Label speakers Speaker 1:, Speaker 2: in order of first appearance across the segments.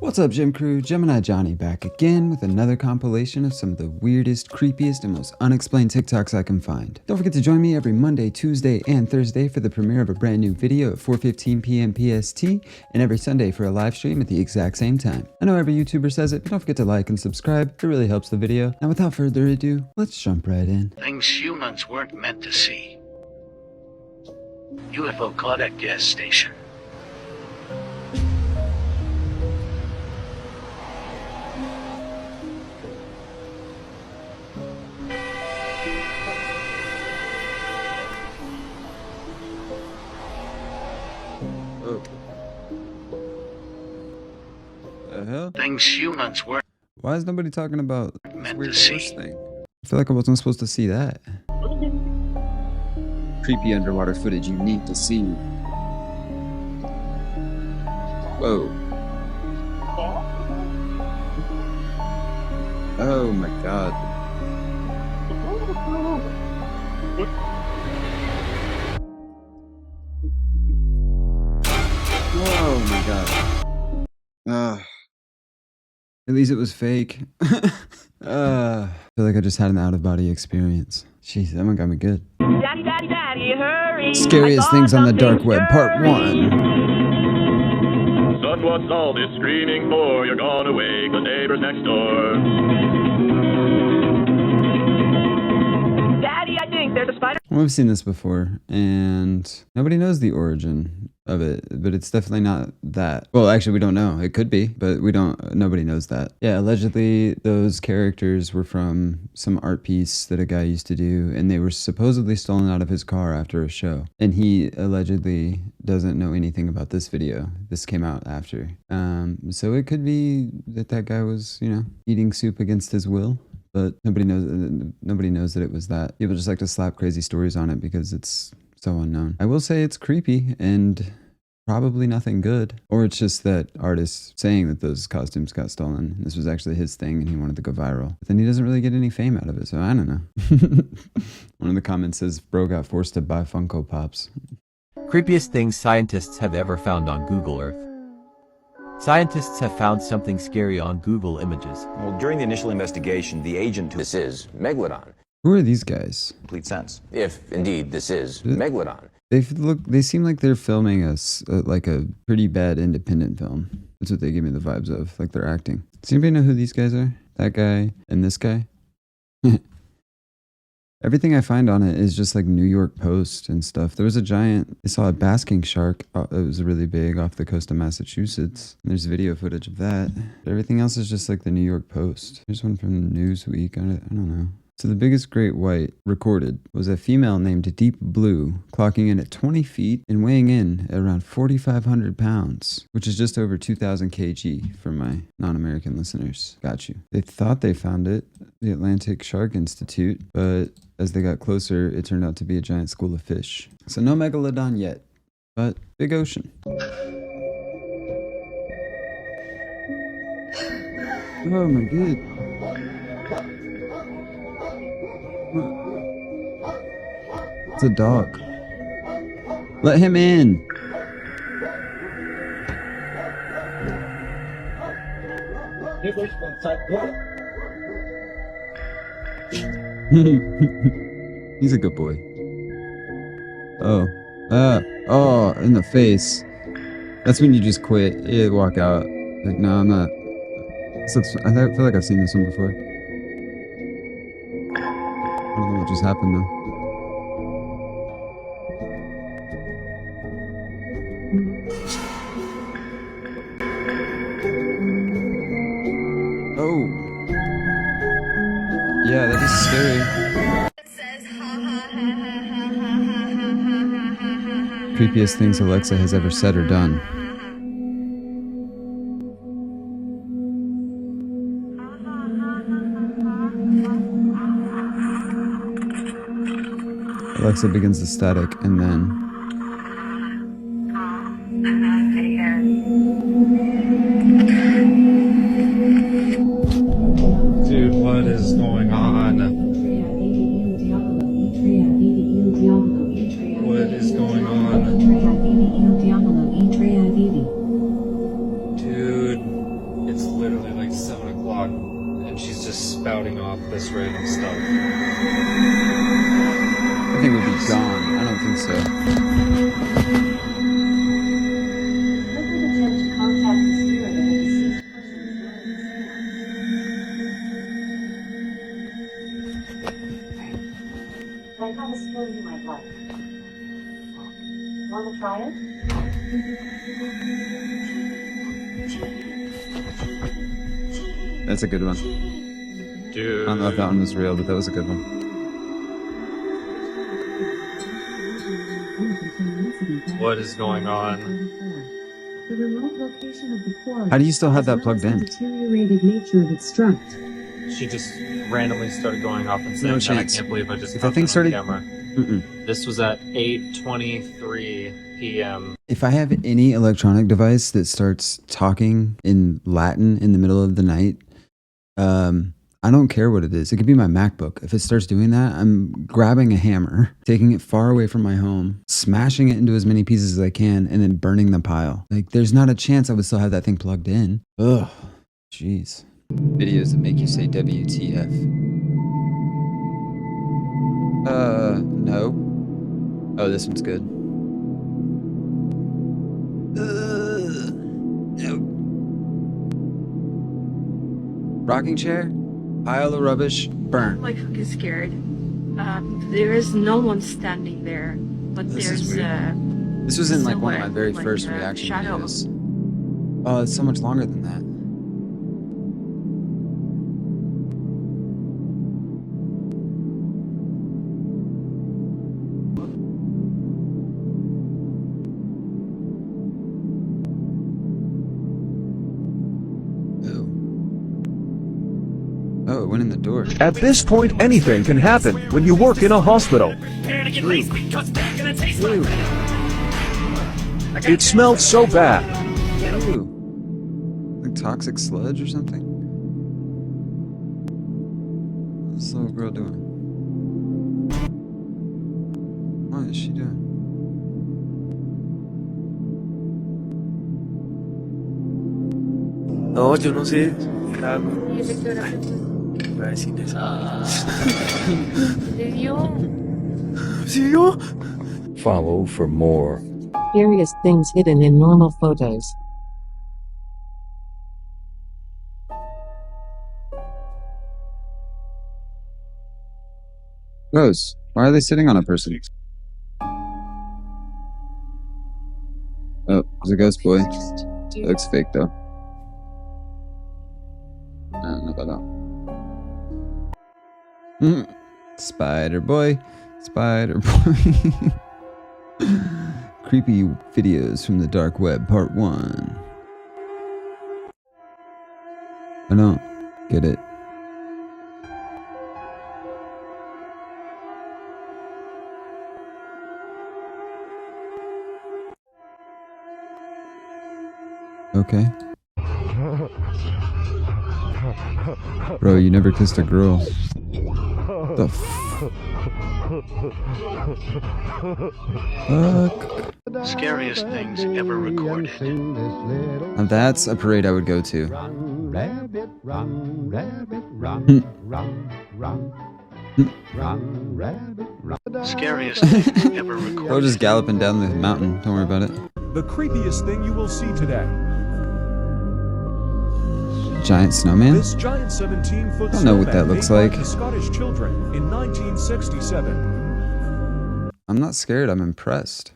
Speaker 1: What's up, Gym Crew? Gemini Johnny back again with another compilation of some of the weirdest, creepiest, and most unexplained TikToks I can find. Don't forget to join me every Monday, Tuesday, and Thursday for the premiere of a brand new video at 4:15 p.m. PST, and every Sunday for a live stream at the exact same time. I know every YouTuber says it, but don't forget to like and subscribe. It really helps the video. Now, without further ado, let's jump right in.
Speaker 2: Things humans weren't meant to see. UFO caught at gas station.
Speaker 1: Oh. The hell?
Speaker 2: Things humans weren't
Speaker 1: Why is nobody talking about this
Speaker 2: meant
Speaker 1: weird
Speaker 2: to see.
Speaker 1: horse thing? I feel like I wasn't supposed to see that. Creepy underwater footage you need to see. Whoa. Oh my god. Oh my god. At least it was fake. I feel like I just had an out-of-body experience. Jeez, that one got me good.
Speaker 3: Daddy, daddy, daddy, hurry.
Speaker 1: Scariest things on the dark web, part 1.
Speaker 4: Son, what's all this screaming for? You're gonna wake the neighbors next door.
Speaker 3: Daddy, I think there's a spider.
Speaker 1: Well, we've seen this before, and nobody knows the origin of it, but it's definitely not that. Well, actually, we don't know. It could be, but nobody knows that. Yeah, allegedly, those characters were from some art piece that a guy used to do, and they were supposedly stolen out of his car after a show. And he allegedly doesn't know anything about this video. This came out after. So it could be that guy was, eating soup against his will. But nobody knows that it was that. People just like to slap crazy stories on it because it's so unknown. I will say it's creepy and probably nothing good. Or it's just that artist saying that those costumes got stolen. This was actually his thing and he wanted to go viral. But then he doesn't really get any fame out of it, so I don't know. One of the comments says, bro got forced to buy Funko Pops.
Speaker 5: Creepiest things scientists have ever found on Google Earth. Scientists have found something scary on Google Images.
Speaker 6: Well, during the initial investigation, the agent who this is Megalodon.
Speaker 1: Who are these guys?
Speaker 6: Complete sense. If indeed this is Megalodon.
Speaker 1: They seem like they're filming like a pretty bad independent film. That's what they give me the vibes of, like they're acting. Does anybody know who these guys are? That guy and this guy? Everything I find on it is just like New York Post and stuff. There was I saw a basking shark. It was really big off the coast of Massachusetts. There's video footage of that. But everything else is just like the New York Post. There's one from Newsweek. I don't know. So the biggest great white recorded was a female named Deep Blue, clocking in at 20 feet and weighing in at around 4,500 pounds, which is just over 2,000 kg for my non-American listeners. Got you. They thought they found it, the Atlantic Shark Institute, but as they got closer, it turned out to be a giant school of fish. So no megalodon yet, but big ocean. Oh my god. It's a dog. Let him in. He's a good boy. Oh. In the face. That's when you just quit. You walk out. Like, no, I'm not. I feel like I've seen this one before. I don't know what just happened though. Oh. Yeah, that is scary. Creepiest things Alexa has ever said or done. Alexa begins the static and then...
Speaker 7: Dude, what is going on? What is going on? Dude, literally like 7 o'clock and she's just spouting off this random stuff.
Speaker 1: I think we'd be gone. I don't think so.
Speaker 8: I have a skill you might like. Want to try it?
Speaker 1: That's a good one.
Speaker 7: Dude.
Speaker 1: I don't know if that one was real, but that was a good one.
Speaker 7: What is going on?
Speaker 8: The remote location of the core.
Speaker 1: How do you still have that plugged in?
Speaker 8: Deteriorated nature of its struct.
Speaker 7: She just randomly started going off and saying
Speaker 1: No
Speaker 7: that.
Speaker 1: chance.
Speaker 7: I can't believe I just
Speaker 1: If
Speaker 7: caught
Speaker 1: that thing
Speaker 7: that
Speaker 1: started-
Speaker 7: on camera. This was at 8:23 p.m.
Speaker 1: If I have any electronic device that starts talking in Latin in the middle of the night, I don't care what it is. It could be my MacBook. If it starts doing that, I'm grabbing a hammer, taking it far away from my home, smashing it into as many pieces as I can, and then burning the pile. Like, there's not a chance I would still have that thing plugged in. Ugh. Jeez. Videos that make you say WTF. No. Oh, this one's good. Nope. Rocking chair, pile of rubbish, burn.
Speaker 9: Like fucking scared. There is no one standing there, but
Speaker 1: This is
Speaker 9: there's
Speaker 1: weird. This was in like one of my very
Speaker 9: silhouette,
Speaker 1: first
Speaker 9: like,
Speaker 1: reaction
Speaker 9: shadow.
Speaker 1: videos. Oh, it's so much longer than that. Oh, it went in the door.
Speaker 10: At this point, anything can happen when you work in a hospital. It smells so bad.
Speaker 1: Ew. Like toxic sludge or something? What's this little girl doing? What is she doing?
Speaker 11: No, yo no sé. Iba a decir eso. ¿Sí yo?
Speaker 10: Follow for more.
Speaker 8: Various things hidden in normal photos.
Speaker 1: Ghosts. Why are they sitting on a person? Oh, there's a ghost boy. It looks fake though. I don't know about that. Spider boy. Spider boy. Creepy videos from the dark web, part 1. I don't get it. Okay. Bro, you never kissed a girl. The fuck?
Speaker 2: Scariest things ever recorded.
Speaker 1: Now that's a parade I would go to.
Speaker 2: Scariest things ever recorded.
Speaker 1: Bro, just galloping down the mountain. Don't worry about it.
Speaker 10: The creepiest thing you will see today.
Speaker 1: Giant snowman?
Speaker 10: This giant 17-foot
Speaker 1: I don't know what that looks like.
Speaker 10: The Scottish children in 1967.
Speaker 1: I'm not scared. I'm impressed.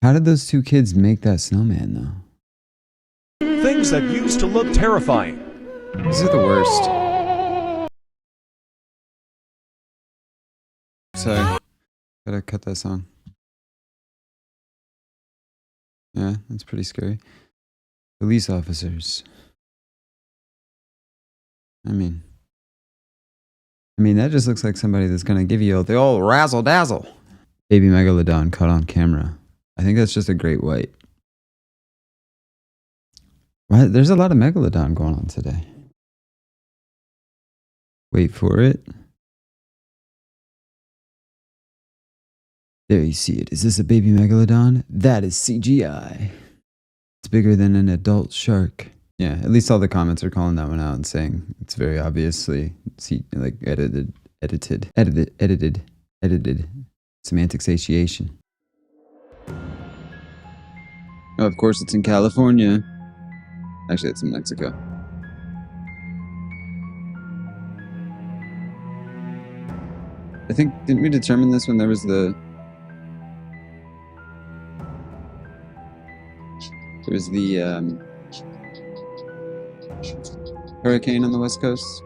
Speaker 1: How did those two kids make that snowman, though?
Speaker 10: Things that used to look terrifying.
Speaker 1: These are the worst. Sorry. Gotta cut that song. Yeah, that's pretty scary. Police officers. I mean, that just looks like somebody that's gonna give you the old razzle dazzle. Baby megalodon caught on camera. I think that's just a great white. What? There's a lot of megalodon going on today. Wait for it. There you see it. Is this a baby megalodon? That is CGI. It's bigger than an adult shark. Yeah, at least all the comments are calling that one out and saying it's very obviously like edited semantic satiation. Oh, of course it's in California. Actually, it's in Mexico. I think, didn't we determine this when there was the hurricane on the West Coast?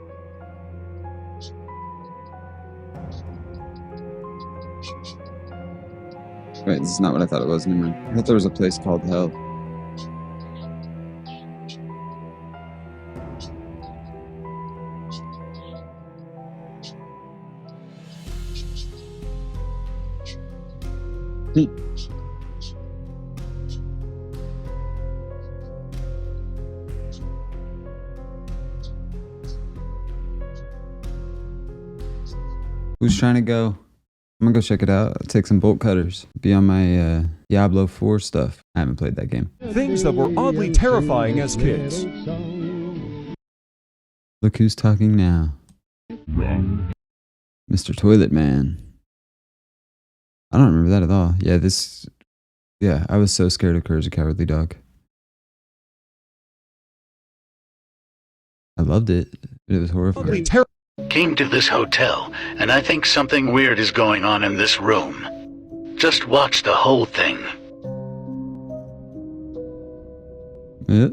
Speaker 1: Wait, this is not what I thought it was. Never mind. I thought there was a place called Hell. Who's trying to go? I'm gonna go check it out. I'll take some bolt cutters. Be on my Diablo 4 stuff. I haven't played that game.
Speaker 10: Things that were oddly terrifying as kids.
Speaker 1: Look who's talking now. Mr. Toilet Man. I don't remember that at all. Yeah, I was so scared of Courage the Cowardly Dog. I loved it. It was horrifying.
Speaker 2: Came to this hotel, and I think something weird is going on in this room. Just watch the whole thing.
Speaker 1: Yep.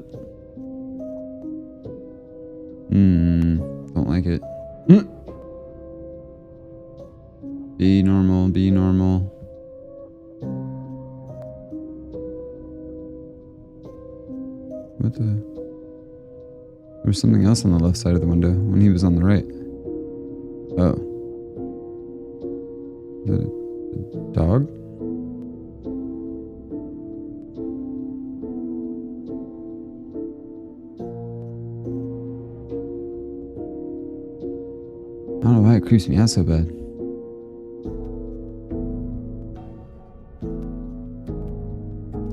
Speaker 1: Don't like it. Be normal, be normal. What the? There was something else on the left side of the window when he was on the right. Oh. The dog? I don't know why it creeps me out so bad.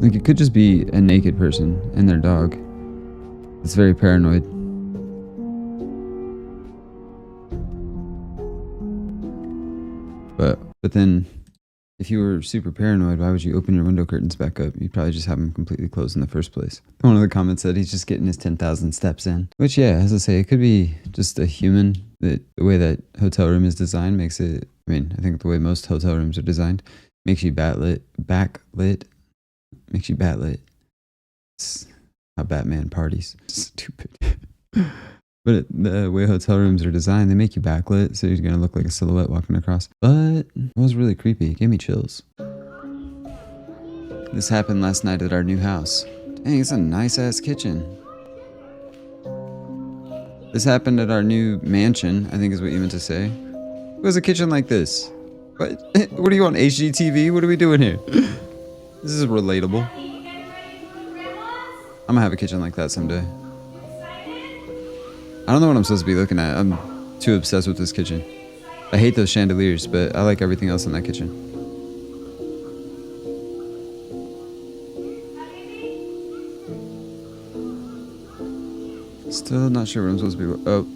Speaker 1: Like, it could just be a naked person and their dog. It's very paranoid. But then, if you were super paranoid, why would you open your window curtains back up? You'd probably just have them completely closed in the first place. One of the comments said he's just getting his 10,000 steps in. Which, yeah, as I say, it could be just a human. The way that hotel room is designed makes it... I mean, I think the way most hotel rooms are designed makes you backlit. Makes you batlit. It's how Batman parties. Stupid. But the way hotel rooms are designed, they make you backlit, so you're gonna look like a silhouette walking across. But it was really creepy. It gave me chills. This happened last night at our new house. Dang, it's a nice-ass kitchen. This happened at our new mansion, I think is what you meant to say. Who has a kitchen like this? What? What are you on, HGTV? What are we doing here? This is relatable. I'm gonna have a kitchen like that someday. I don't know what I'm supposed to be looking at. I'm too obsessed with this kitchen. I hate those chandeliers, but I like everything else in that kitchen. Still not sure what I'm supposed to be... Oh,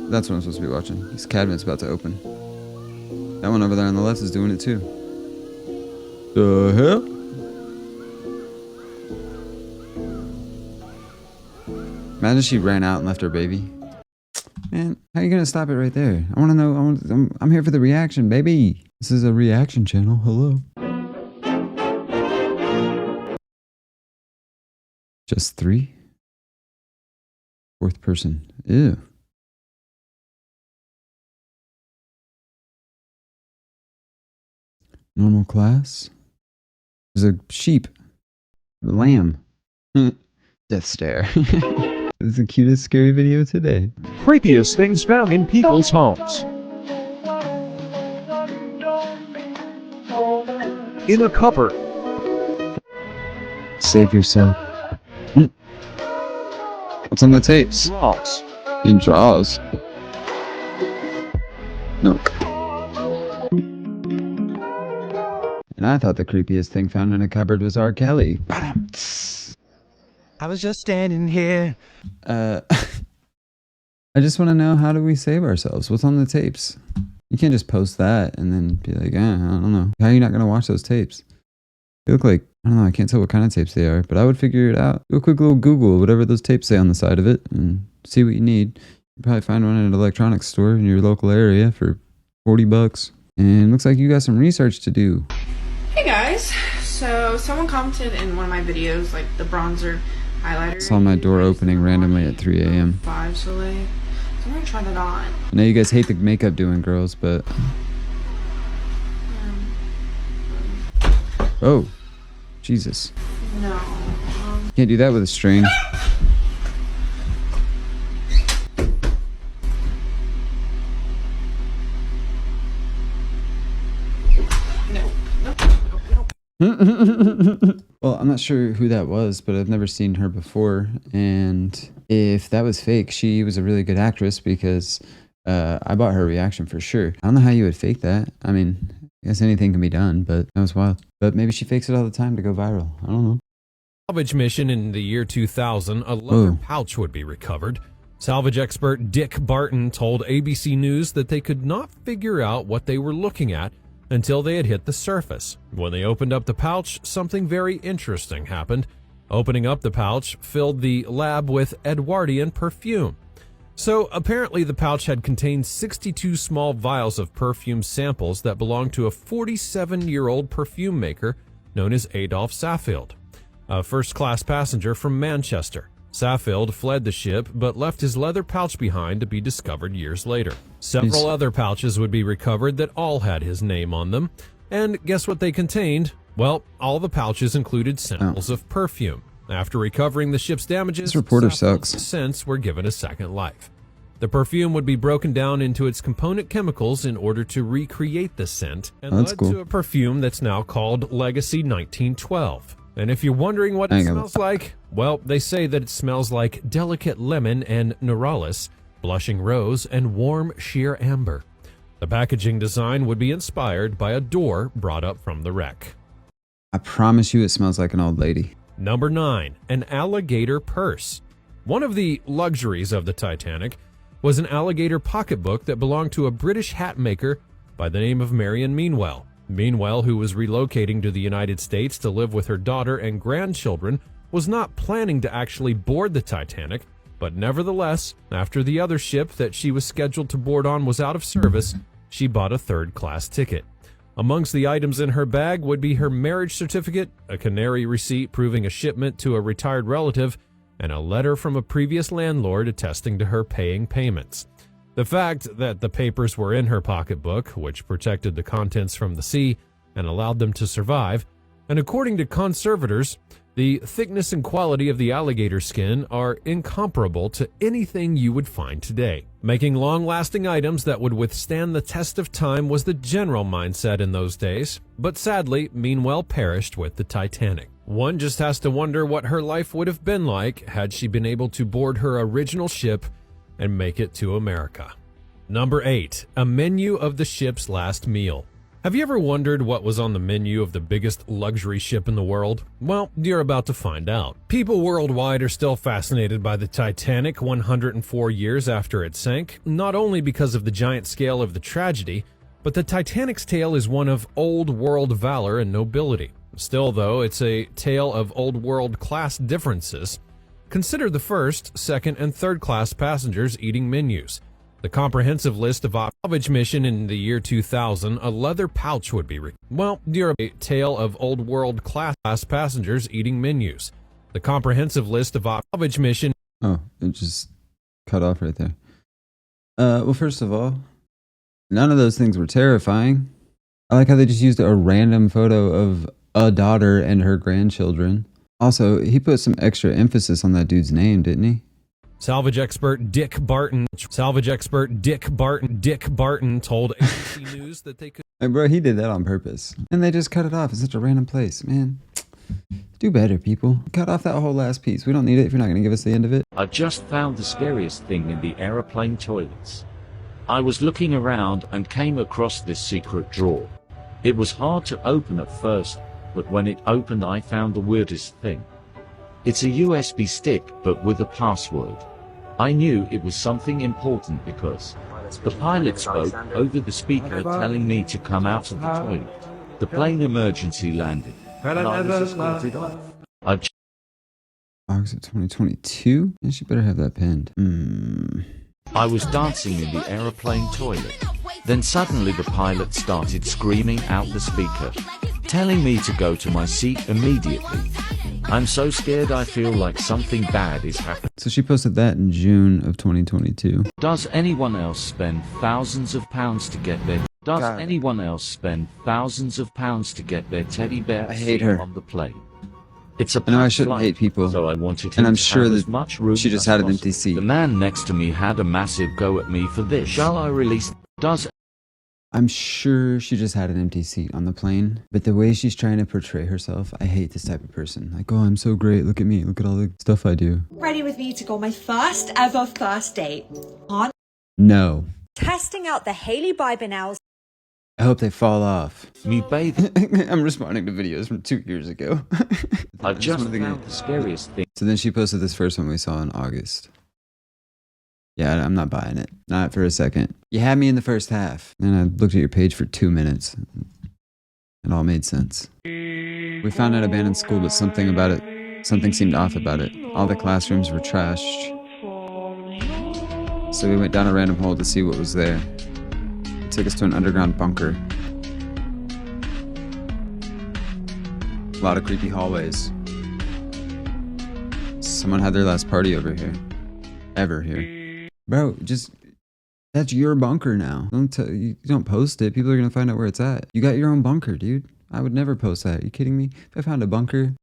Speaker 1: that's what I'm supposed to be watching. This cabinet's about to open. That one over there on the left is doing it too. The hell? Imagine she ran out and left her baby. Man, how are you gonna stop it right there? I want to know. I'm here for the reaction, baby. This is a reaction channel. Hello. Just 3? 4th person. Ew. Normal class. There's a sheep. A lamb. Death stare. It's the cutest scary video today.
Speaker 10: Creepiest things found in people's homes. In a cupboard.
Speaker 1: Save yourself. What's on the tapes?
Speaker 10: Drawers.
Speaker 1: In drawers. No. And I thought the creepiest thing found in a cupboard was R. Kelly.
Speaker 12: I was just standing here.
Speaker 1: I just want to know, how do we save ourselves? What's on the tapes? You can't just post that and then be like, I don't know. How are you not going to watch those tapes? They look like, I don't know, I can't tell what kind of tapes they are, but I would figure it out. Do a quick little Google, whatever those tapes say on the side of it, and see what you need. You'll probably find one at an electronics store in your local area for $40. And looks like you got some research to do.
Speaker 13: Hey guys, so someone commented in one of my videos, like the bronzer highlighter.
Speaker 1: Saw my door opening randomly at 3 a.m.
Speaker 13: 5, so I'm gonna try that on.
Speaker 1: I know you guys hate the makeup doing, girls, but... Oh, Jesus.
Speaker 13: No.
Speaker 1: Can't do that with a string. Well, I'm not sure who that was, but I've never seen her before. And if that was fake, she was a really good actress, because I bought her reaction for sure. I don't know how you would fake that. I mean, I guess anything can be done, but that was wild. But maybe she fakes it all the time to go viral. I don't know.
Speaker 14: Salvage mission in the year 2000, a leather pouch would be recovered. Salvage expert Dick Barton told ABC News that they could not figure out what they were looking at until they had hit the surface. When they opened up the pouch, something very interesting happened. Opening up the pouch filled the lab with Edwardian perfume. So apparently the pouch had contained 62 small vials of perfume samples that belonged to a 47-year-old perfume maker known as Adolf Saffield, a first-class passenger from Manchester. Saffield fled the ship but left his leather pouch behind to be discovered years later. Several other pouches would be recovered that all had his name on them. And guess what they contained? Well, all the pouches included samples of perfume. After recovering the ship's damages,
Speaker 1: this reporter sucks.
Speaker 14: Scents were given a second life. The perfume would be broken down into its component chemicals in order to recreate the scent, and led to a perfume that's now called Legacy 1912. And if you're wondering what it smells like, well, they say that it smells like delicate lemon and neuralis, blushing rose, and warm sheer amber. The packaging design would be inspired by a door brought up from the wreck.
Speaker 1: I promise you it smells like an old lady.
Speaker 14: Number 9, an alligator purse. One of the luxuries of the Titanic was an alligator pocketbook that belonged to a British hat maker by the name of Marion Meanwell. Meanwell, who was relocating to the United States to live with her daughter and grandchildren, was not planning to actually board the Titanic, but nevertheless, after the other ship that she was scheduled to board on was out of service, she bought a third-class ticket. Amongst the items in her bag would be her marriage certificate, a canary receipt proving a shipment to a retired relative, and a letter from a previous landlord attesting to her paying payments. The fact that the papers were in her pocketbook, which protected the contents from the sea and allowed them to survive, and according to conservators, the thickness and quality of the alligator skin are incomparable to anything you would find today. Making long-lasting items that would withstand the test of time was the general mindset in those days, but sadly, Meanwell perished with the Titanic. One just has to wonder what her life would have been like had she been able to board her original ship and make it to America. Number 8, a menu of the ship's last meal. Have you ever wondered what was on the menu of the biggest luxury ship in the world? Well, you're about to find out. People worldwide are still fascinated by the Titanic 104 years after it sank, not only because of the giant scale of the tragedy, but the Titanic's tale is one of old world valor and nobility. Still, though, it's a tale of old world class differences. Consider the first, second, and third class passengers eating menus. The comprehensive list of salvage mission in the year 2000, a leather pouch would be you're a tale of old world class passengers eating menus. The comprehensive list of salvage mission.
Speaker 1: Oh, it just cut off right there. Well, first of all, none of those things were terrifying. I like how they just used a random photo of a daughter and her grandchildren. Also, he put some extra emphasis on that dude's name, didn't he?
Speaker 14: Salvage expert Dick Barton told ABC News that they could...
Speaker 1: Hey bro, he did that on purpose. And they just cut it off in such a random place. Man, do better, people. Cut off that whole last piece. We don't need it if you're not going to give us the end of it.
Speaker 15: I just found the scariest thing in the aeroplane toilets. I was looking around and came across this secret drawer. It was hard to open at first, but when it opened I found the weirdest thing. It's a USB stick, but with a password. I knew it was something important because the pilot spoke over the speaker telling me to come out of the toilet. The plane emergency landed, and I was escorted off. I've
Speaker 1: August of 2022? Yeah, she better have that pinned.
Speaker 15: I was dancing in the aeroplane toilet. Then suddenly the pilot started screaming out the speaker, telling me to go to my seat immediately. I'm so scared I feel like something bad is happening.
Speaker 1: So she posted that in June of 2022.
Speaker 15: Does anyone else spend thousands of pounds to get their anyone else spend thousands of pounds to get their teddy bear
Speaker 1: I hate her.
Speaker 15: on the plane? It's a
Speaker 1: I know I
Speaker 15: packed
Speaker 1: shouldn't
Speaker 15: flight,
Speaker 1: hate people,
Speaker 15: so I wanted
Speaker 1: and
Speaker 15: him
Speaker 1: I'm
Speaker 15: to
Speaker 1: sure
Speaker 15: have
Speaker 1: that
Speaker 15: as much room
Speaker 1: she just
Speaker 15: as
Speaker 1: had an empty
Speaker 15: possible.
Speaker 1: seat.
Speaker 15: The man next to me had a massive go at me for this. Shall I release?
Speaker 1: I'm sure she just had an empty seat on the plane, but the way she's trying to portray herself, I hate this type of person. Like, oh, I'm so great. Look at me. Look at all the stuff I do.
Speaker 12: Ready with me to go on my first ever first date. On
Speaker 1: No.
Speaker 12: testing out the Haley Bibonels.
Speaker 1: I hope they fall off.
Speaker 15: Me bathe.
Speaker 1: I'm responding to videos from 2 years ago.
Speaker 15: I just found the scariest thing.
Speaker 1: So then she posted this first one we saw in August. Yeah, I'm not buying it. Not for a second. You had me in the first half. And I looked at your page for 2 minutes. It all made sense. We found an abandoned school, but something seemed off about it. All the classrooms were trashed. So we went down a random hole to see what was there. It took us to an underground bunker. A lot of creepy hallways. Someone had their last party over here. Ever here. Bro, that's your bunker now. You don't post it. People are gonna find out where it's at. You got your own bunker, dude. I would never post that. Are you kidding me? If I found a bunker,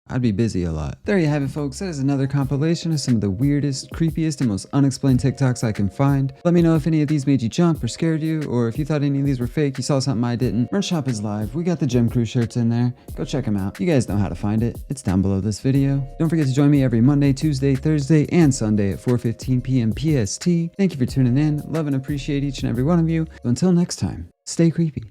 Speaker 1: I'd be busy a lot. There you have it, folks. That is another compilation of some of the weirdest, creepiest, and most unexplained TikToks I can find. Let me know if any of these made you jump or scared you, or if you thought any of these were fake, you saw something I didn't. Merch shop is live. We got the Gem Crew shirts in there. Go check them out. You guys know how to find it. It's down below this video. Don't forget to join me every Monday, Tuesday, Thursday, and Sunday at 4:15 p.m. PST. Thank you for tuning in. Love and appreciate each and every one of you. So until next time, stay creepy.